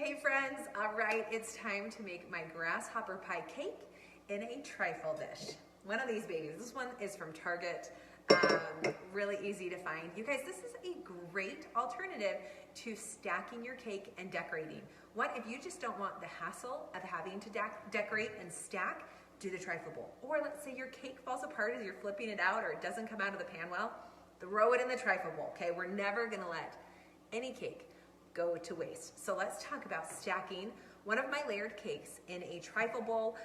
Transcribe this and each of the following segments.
Hey friends, all right, it's time to make my grasshopper pie cake in a trifle dish. One of these babies, this one is from Target, really easy to find. You guys, this is a great alternative to stacking your cake and decorating. If you just don't want the hassle of having to decorate and stack, do the trifle bowl. Or let's say your cake falls apart as you're flipping it out or it doesn't come out of the pan well, throw it in the trifle bowl, okay? We're never gonna let any cake go to waste. So let's talk about stacking one of my layered cakes in a trifle bowl.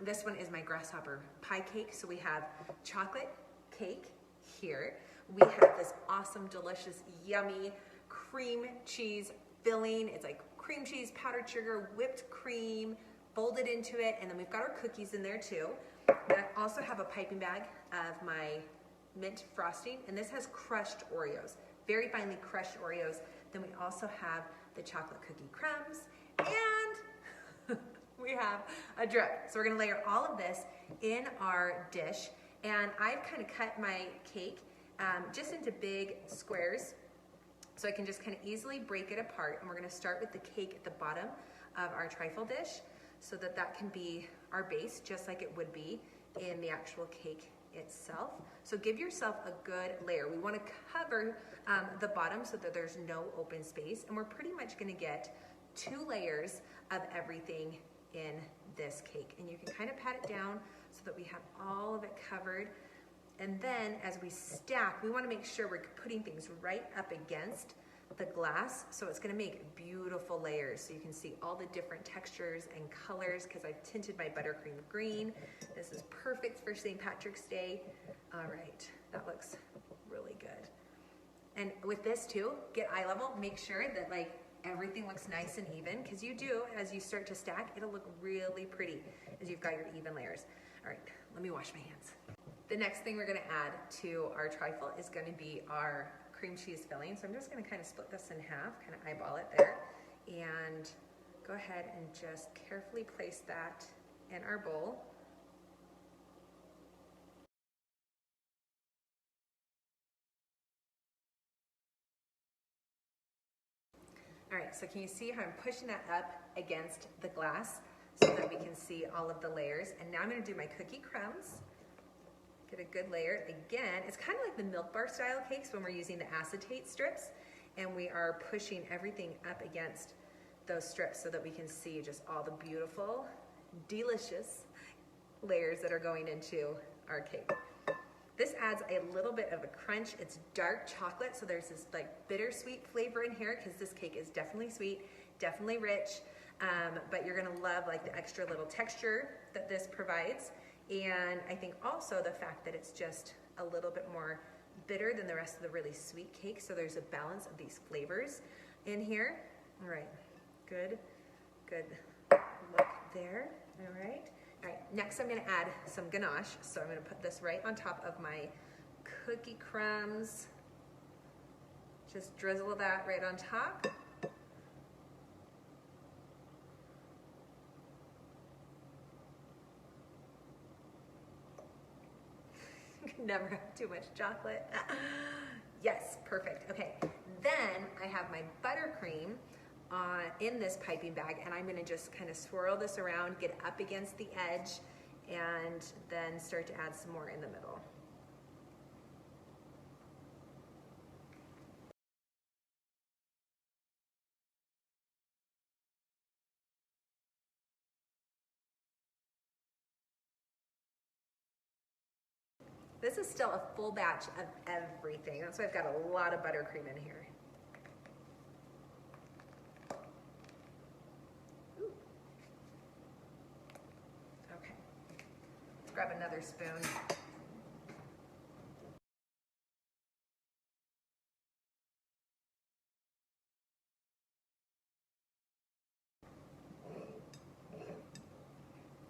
This one is my grasshopper pie cake. So we have chocolate cake here. We have this awesome, delicious, yummy cream cheese filling. It's like cream cheese, powdered sugar, whipped cream, folded into it. And then we've got our cookies in there too. I also have a piping bag of my mint frosting. And this has crushed Oreos, very finely crushed Oreos. Then we also have the chocolate cookie crumbs and we have a drip. So we're gonna layer all of this in our dish. And I've kind of cut my cake just into big squares so I can just kind of easily break it apart. And we're gonna start with the cake at the bottom of our trifle dish so that that can be our base, just like it would be in the actual cake itself. So give yourself a good layer. We want to cover the bottom so that there's no open space, and we're pretty much going to get 2 layers of everything in this cake. And you can kind of pat it down so that we have all of it covered. And then as we stack, we want to make sure we're putting things right up against the glass, so it's going to make beautiful layers. So you can see all the different textures and colors because I've tinted my buttercream green. This is perfect for St. Patrick's Day. All right, that looks really good. And with this too, get eye level, make sure that like everything looks nice and even, because you do, as you start to stack, it'll look really pretty as you've got your even layers. All right, let me wash my hands. The next thing we're gonna add to our trifle is gonna be our cream cheese filling. So I'm just gonna kind of split this in half, kind of eyeball it there, and go ahead and just carefully place that in our bowl. All right, so can you see how I'm pushing that up against the glass so that we can see all of the layers? And now I'm gonna do my cookie crumbs. Get a good layer. Again, it's kind of like the Milk Bar style cakes when we're using the acetate strips, and we are pushing everything up against those strips so that we can see just all the beautiful, delicious layers that are going into our cake. This adds a little bit of a crunch. It's dark chocolate, so there's this like bittersweet flavor in here because this cake is definitely sweet, definitely rich, but you're gonna love like the extra little texture that this provides. And I think also the fact that it's just a little bit more bitter than the rest of the really sweet cake. So there's a balance of these flavors in here. All right, good look there, all right. All right, next I'm gonna add some ganache. So I'm gonna put this right on top of my cookie crumbs. Just drizzle that right on top. Never have too much chocolate. Yes, perfect. Okay, then I have my buttercream in this piping bag, and I'm gonna just kind of swirl this around, get up against the edge, and then start to add some more in the middle. This is still a full batch of everything. That's why I've got a lot of buttercream in here. Ooh. Okay, let's grab another spoon.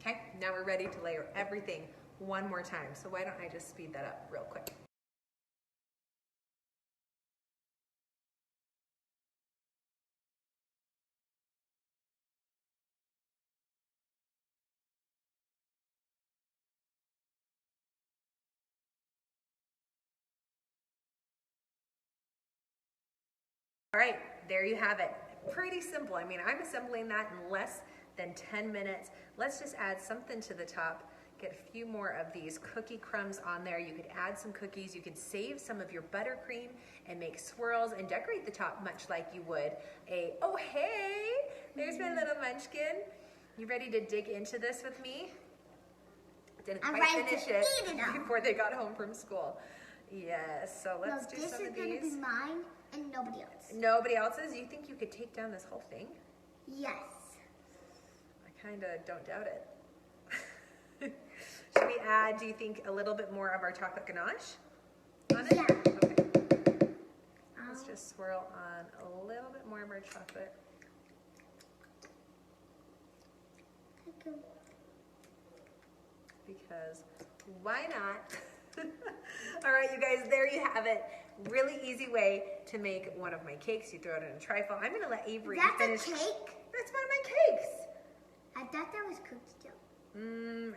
Okay, now we're ready to layer everything one more time. So why don't I just speed that up real quick. All right, there you have it. pretty simple. I mean, I'm assembling that in less than 10 minutes. Let's just add something to the top. Get a few more of these cookie crumbs on there. You could add some cookies. You could save some of your buttercream and make swirls and decorate the top much like you would a, oh hey, there's my little munchkin. You ready to dig into this with me? Didn't quite finish it before they got home from school. Yes, so let's do some of these. This is going to be mine and nobody else. Nobody else's? You think you could take down this whole thing? Yes. I kind of don't doubt it. Should we add, do you think, a little bit more of our chocolate ganache on it? Yeah. Okay. Let's just swirl on a little bit more of our chocolate. Because why not? All right, you guys, there you have it. Really easy way to make one of my cakes. You throw it in a trifle. I'm going to let Avery finish. That's a cake? That's one of my cakes. I thought that was cookie dough.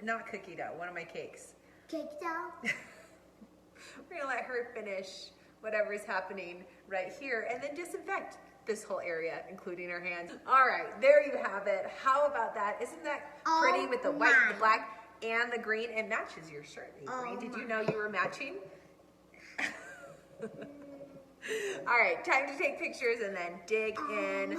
Not cookie dough, one of my cakes. Cake dough? We're gonna let her finish whatever is happening right here and then disinfect this whole area, including her hands. All right, there you have it. How about that? Isn't that pretty with the white, the black, and the green? It matches your shirt, Avery. Did you know you were matching? All right, time to take pictures and then dig in.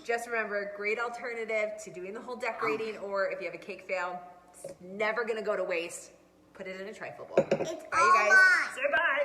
Just remember, great alternative to doing the whole decorating, or if you have a cake fail, it's never gonna go to waste. Put it in a trifle bowl. It's Bye, you guys. Say bye.